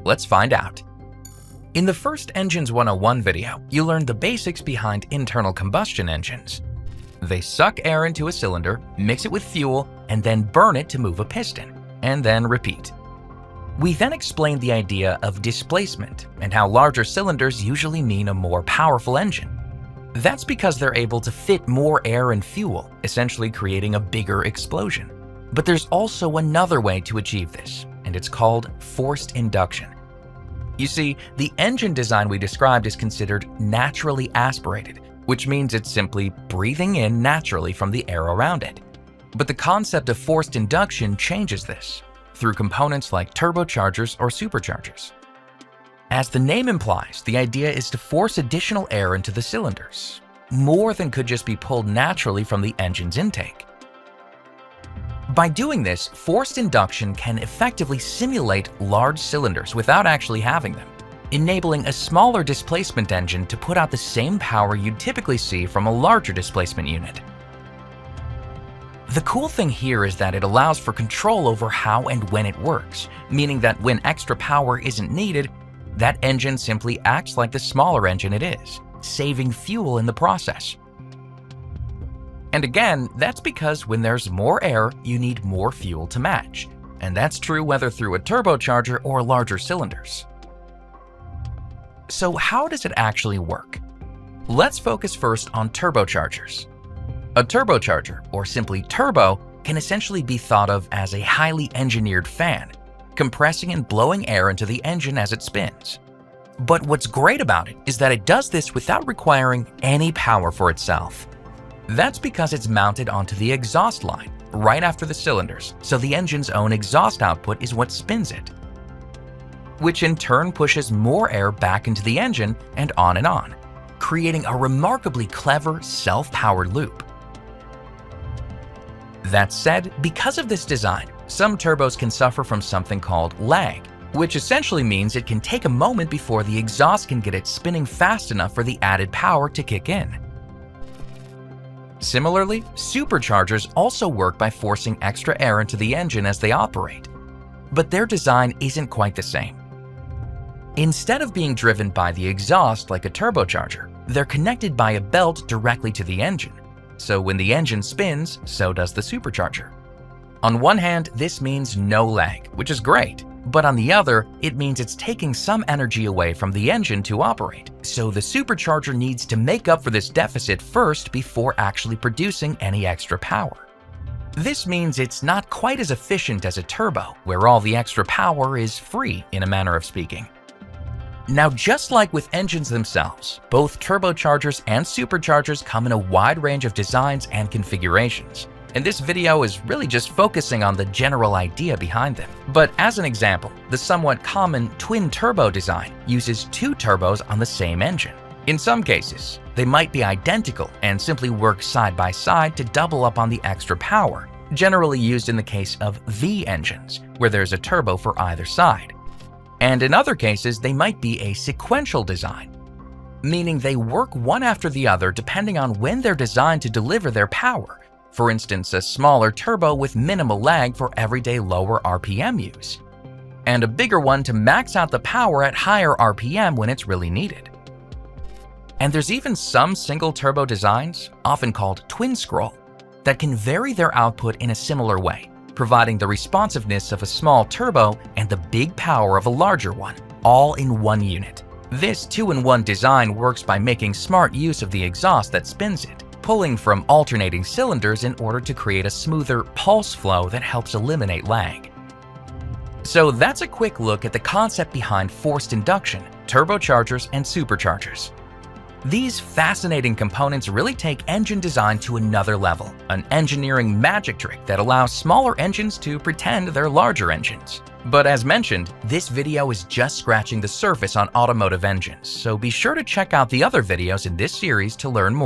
Let's find out. In the first Engines 101 video, you learned the basics behind internal combustion engines. They suck air into a cylinder, mix it with fuel, and then burn it to move a piston, and then repeat. We then explained the idea of displacement and how larger cylinders usually mean a more powerful engine. That's because they're able to fit more air and fuel, essentially creating a bigger explosion. But there's also another way to achieve this, and it's called forced induction. You see, the engine design we described is considered naturally aspirated, which means it's simply breathing in naturally from the air around it. But the concept of forced induction changes this through components like turbochargers or superchargers. As the name implies, the idea is to force additional air into the cylinders, more than could just be pulled naturally from the engine's intake. By doing this, forced induction can effectively simulate large cylinders without actually having them, enabling a smaller displacement engine to put out the same power you'd typically see from a larger displacement unit. The cool thing here is that it allows for control over how and when it works, meaning that when extra power isn't needed, that engine simply acts like the smaller engine it is, saving fuel in the process. And again, that's because when there's more air, you need more fuel to match. And that's true whether through a turbocharger or larger cylinders. So how does it actually work? Let's focus first on turbochargers. A turbocharger, or simply turbo, can essentially be thought of as a highly engineered fan, compressing and blowing air into the engine as it spins. But what's great about it is that it does this without requiring any power for itself. That's because it's mounted onto the exhaust line, right after the cylinders, so the engine's own exhaust output is what spins it, which in turn pushes more air back into the engine and on, creating a remarkably clever self-powered loop. That said, because of this design, some turbos can suffer from something called lag, which essentially means it can take a moment before the exhaust can get it spinning fast enough for the added power to kick in. Similarly, superchargers also work by forcing extra air into the engine as they operate, but their design isn't quite the same. Instead of being driven by the exhaust like a turbocharger, they're connected by a belt directly to the engine. So when the engine spins, so does the supercharger. On one hand, this means no lag, which is great, but on the other, it means it's taking some energy away from the engine to operate. So the supercharger needs to make up for this deficit first before actually producing any extra power. This means it's not quite as efficient as a turbo, where all the extra power is free in a manner of speaking. Now, just like with engines themselves, both turbochargers and superchargers come in a wide range of designs and configurations. And this video is really just focusing on the general idea behind them. But as an example, the somewhat common twin turbo design uses two turbos on the same engine. In some cases, they might be identical and simply work side by side to double up on the extra power, generally used in the case of V engines, where there's a turbo for either side. And in other cases, they might be a sequential design, meaning they work one after the other depending on when they're designed to deliver their power. For instance, a smaller turbo with minimal lag for everyday lower RPM use, and a bigger one to max out the power at higher RPM when it's really needed. And there's even some single turbo designs, often called twin scroll, that can vary their output in a similar way, providing the responsiveness of a small turbo and the big power of a larger one, all in one unit. This two-in-one design works by making smart use of the exhaust that spins it, pulling from alternating cylinders in order to create a smoother pulse flow that helps eliminate lag. So that's a quick look at the concept behind forced induction, turbochargers, and superchargers. These fascinating components really take engine design to another level, an engineering magic trick that allows smaller engines to pretend they're larger engines. But as mentioned, this video is just scratching the surface on automotive engines, so be sure to check out the other videos in this series to learn more.